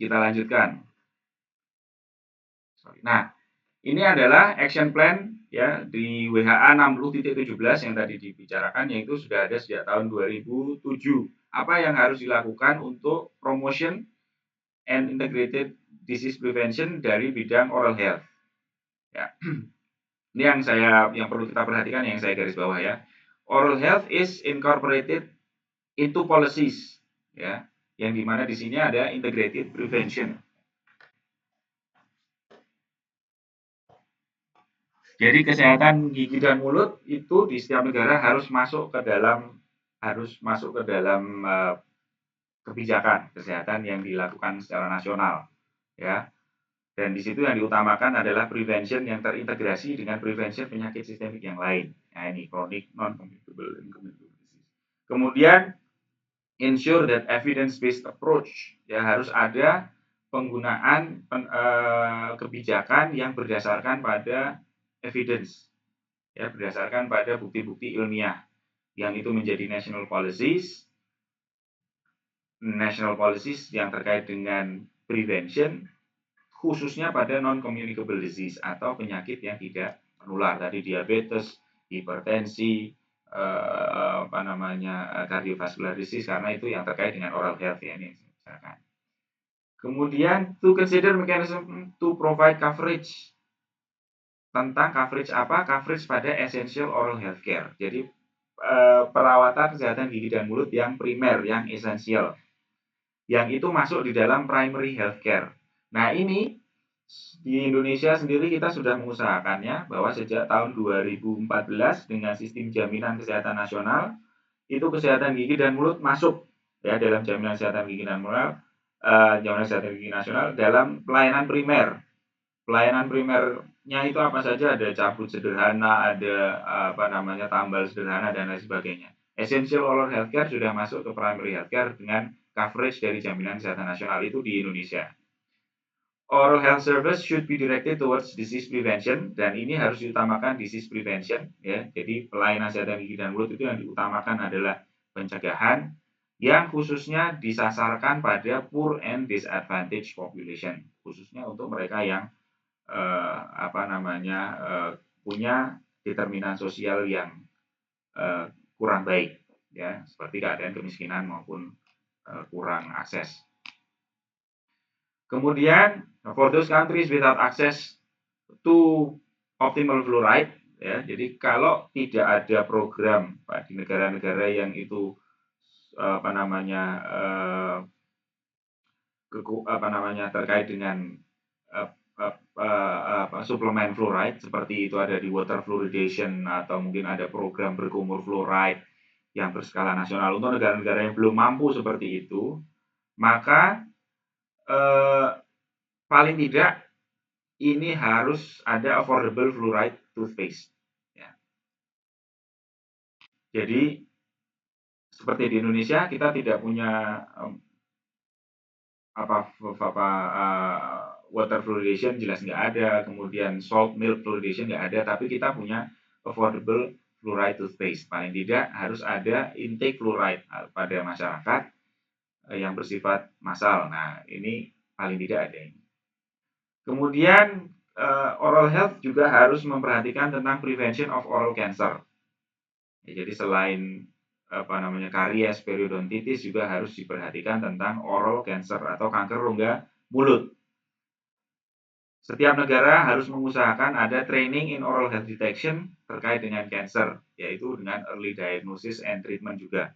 kita lanjutkan. Nah, ini adalah action plan ya di WHA 60.17 yang tadi dibicarakan, yaitu sudah ada sejak tahun 2007. Apa yang harus dilakukan untuk promotion and integrated disease prevention dari bidang oral health. Ya. Ini yang perlu kita perhatikan, yang saya garis bawah ya. Oral health is incorporated into policies ya, yang dimana di sini ada integrated prevention. Jadi kesehatan gigi dan mulut itu di setiap negara harus masuk ke dalam kebijakan kesehatan yang dilakukan secara nasional ya. Dan di situ yang diutamakan adalah prevention yang terintegrasi dengan prevention penyakit sistemik yang lain. Nah, ini chronic non-communicable disease. Kemudian ensure that evidence-based approach ya, harus ada penggunaan kebijakan yang berdasarkan pada evidence ya, berdasarkan pada bukti-bukti ilmiah, yang itu menjadi national policies yang terkait dengan prevention, khususnya pada non-communicable disease atau penyakit yang tidak menular, tadi diabetes, hipertensi, cardiovascular disease, karena itu yang terkait dengan oral health ya, ini misalkan. Kemudian to consider mechanism to provide coverage. Tentang coverage apa? Coverage pada essential oral healthcare. Jadi perawatan kesehatan gigi dan mulut yang primer, yang esensial, yang itu masuk di dalam primary healthcare. Nah, ini di Indonesia sendiri kita sudah mengusahakannya, bahwa sejak tahun 2014 dengan sistem jaminan kesehatan nasional, itu kesehatan gigi dan mulut masuk ya dalam jaminan kesehatan gigi dan mulut, jaminan kesehatan gigi nasional dalam pelayanan primer. Pelayanan primernya itu apa saja? Ada cabut sederhana, ada tambal sederhana, dan lain sebagainya. Essential oral healthcare sudah masuk ke primary healthcare dengan coverage dari jaminan kesehatan nasional itu di Indonesia. Oral health service should be directed towards disease prevention, dan ini harus diutamakan disease prevention ya. Jadi pelayanan kesehatan gigi dan mulut itu yang diutamakan adalah pencegahan yang khususnya disasarkan pada poor and disadvantaged population, khususnya untuk mereka yang punya determinan sosial yang kurang baik ya, seperti keadaan kemiskinan maupun kurang akses. Kemudian for those countries without access to optimal fluoride ya, jadi kalau tidak ada program di negara-negara yang itu terkait dengan suplemen fluoride, seperti itu ada di water fluoridation, atau mungkin ada program berkumur fluoride yang berskala nasional untuk negara-negara yang belum mampu seperti itu, maka paling tidak ini harus ada affordable fluoride toothpaste ya. Jadi seperti di Indonesia kita tidak punya water fluoridation, jelas nggak ada, kemudian salt milk fluoridation nggak ada, tapi kita punya affordable fluoride toothpaste. Paling tidak harus ada intake fluoride pada masyarakat yang bersifat massal. Nah, ini paling tidak ada ini. Kemudian oral health juga harus memperhatikan tentang prevention of oral cancer. Ya, jadi selain karies, periodontitis, juga harus diperhatikan tentang oral cancer atau kanker rongga mulut. Setiap negara harus mengusahakan ada training in oral health detection terkait dengan cancer, yaitu dengan early diagnosis and treatment juga.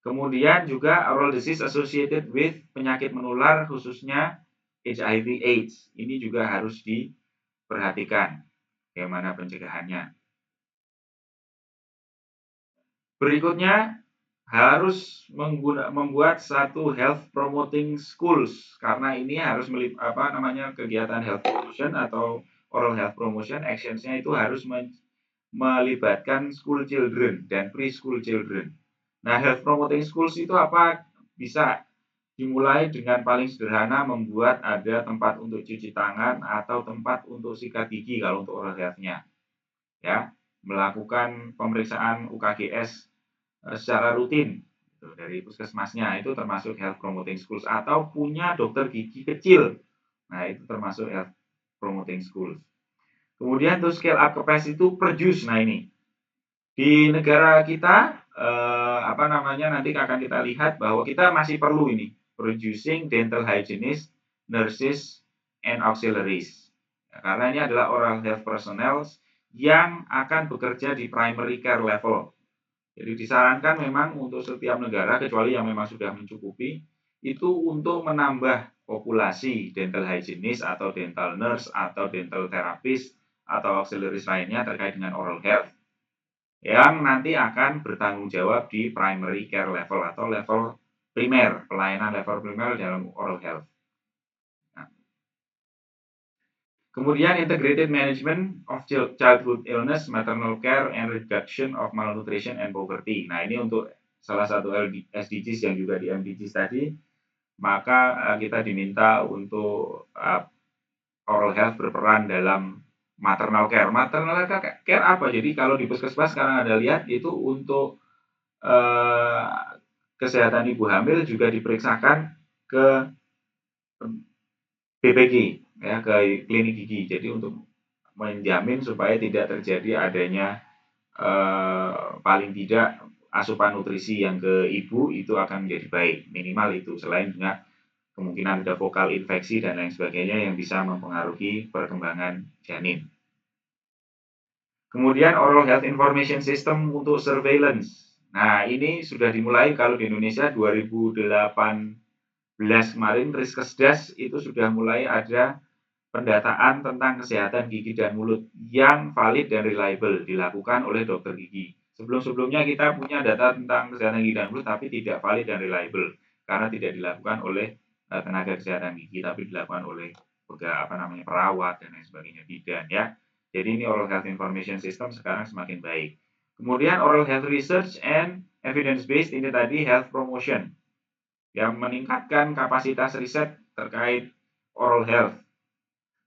Kemudian juga oral disease associated with penyakit menular, khususnya HIV/AIDS. Ini juga harus diperhatikan bagaimana pencegahannya. Berikutnya harus membuat satu health promoting schools, karena ini harus kegiatan health promotion atau oral health promotion actions-nya itu harus melibatkan school children dan preschool children. Nah, health promoting schools itu apa? Bisa dimulai dengan paling sederhana, membuat ada tempat untuk cuci tangan atau tempat untuk sikat gigi kalau untuk oral health-nya. Ya, melakukan pemeriksaan UKGS secara rutin Gitu, dari puskesmasnya itu termasuk health promoting schools atau punya dokter gigi kecil. Nah, itu termasuk health promoting schools. Kemudian to scale up capacity to produce. Nah, ini di negara kita nanti akan kita lihat bahwa kita masih perlu ini producing dental hygienists, nurses, and auxiliaries. Ya, karena ini adalah oral health personnel yang akan bekerja di primary care level. Jadi disarankan memang untuk setiap negara kecuali yang memang sudah mencukupi itu untuk menambah populasi dental hygienist atau dental nurse atau dental therapist atau auxiliaries lainnya terkait dengan oral health yang nanti akan bertanggung jawab di primary care level atau level primer, pelayanan level primer dalam oral health. Nah, kemudian integrated management of childhood illness, maternal care, and reduction of malnutrition and poverty. Nah, ini untuk salah satu SDGs yang juga di MDGs tadi, maka kita diminta untuk oral health berperan dalam maternal care. Maternal care apa? Jadi kalau di puskesmas sekarang ada lihat itu untuk kesehatan ibu hamil juga diperiksakan ke BPG ya, ke klinik gigi. Jadi untuk menjamin supaya tidak terjadi adanya paling tidak asupan nutrisi yang ke ibu itu akan menjadi baik, minimal itu, selain juga kemungkinan ada vokal infeksi dan lain sebagainya yang bisa mempengaruhi perkembangan janin. Kemudian oral health information system untuk surveillance. Nah, ini sudah dimulai kalau di Indonesia 2018 kemarin Riskesdas itu sudah mulai ada pendataan tentang kesehatan gigi dan mulut yang valid dan reliable dilakukan oleh dokter gigi. Sebelum-sebelumnya kita punya data tentang kesehatan gigi dan mulut tapi tidak valid dan reliable karena tidak dilakukan oleh tenaga kesehatan gigi tapi dilakukan oleh perawat dan lain sebagainya, bidan ya. Jadi ini oral health information system sekarang semakin baik. Kemudian oral health research and evidence based ini tadi health promotion yang meningkatkan kapasitas riset terkait oral health.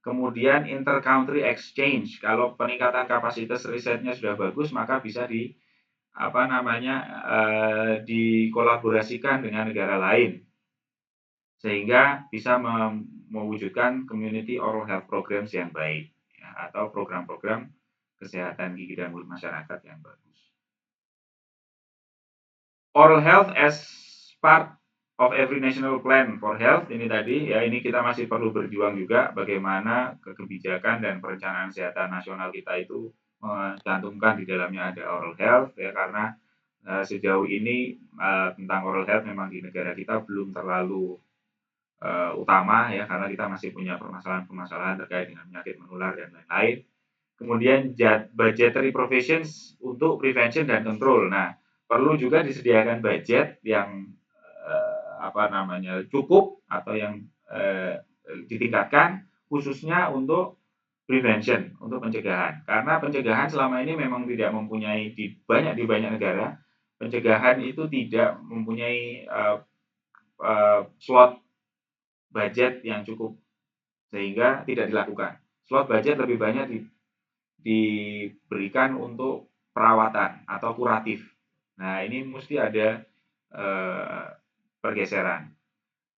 Kemudian inter-country exchange, kalau peningkatan kapasitas risetnya sudah bagus, maka bisa dikolaborasikan dengan negara lain, sehingga bisa mewujudkan community oral health programs yang baik, ya, atau program-program kesehatan gigi dan mulut masyarakat yang bagus. Oral health as part of every national plan for health ini tadi ya, ini kita masih perlu berjuang juga bagaimana kebijakan dan perencanaan kesehatan nasional kita itu mencantumkan di dalamnya ada oral health ya, karena sejauh ini tentang oral health memang di negara kita belum terlalu utama ya, karena kita masih punya permasalahan-permasalahan terkait dengan penyakit menular dan lain-lain. Kemudian budgetary provisions untuk prevention dan control. Nah, perlu juga disediakan budget yang cukup atau yang ditingkatkan khususnya untuk prevention, untuk pencegahan. Karena pencegahan selama ini memang tidak mempunyai di banyak negara, pencegahan itu tidak mempunyai slot budget yang cukup sehingga tidak dilakukan. Slot budget lebih banyak diberikan untuk perawatan atau kuratif. Nah, ini mesti ada pergeseran.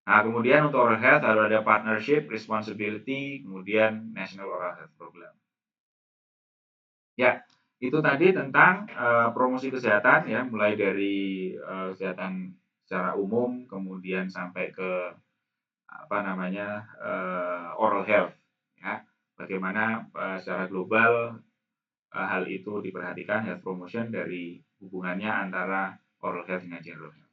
Nah, kemudian untuk oral health harus ada partnership, responsibility, kemudian national oral health program. Ya, itu tadi tentang promosi kesehatan ya, mulai dari kesehatan secara umum, kemudian sampai ke oral health ya. Bagaimana secara global hal itu diperhatikan, health promotion dari hubungannya antara oral health dengan general health.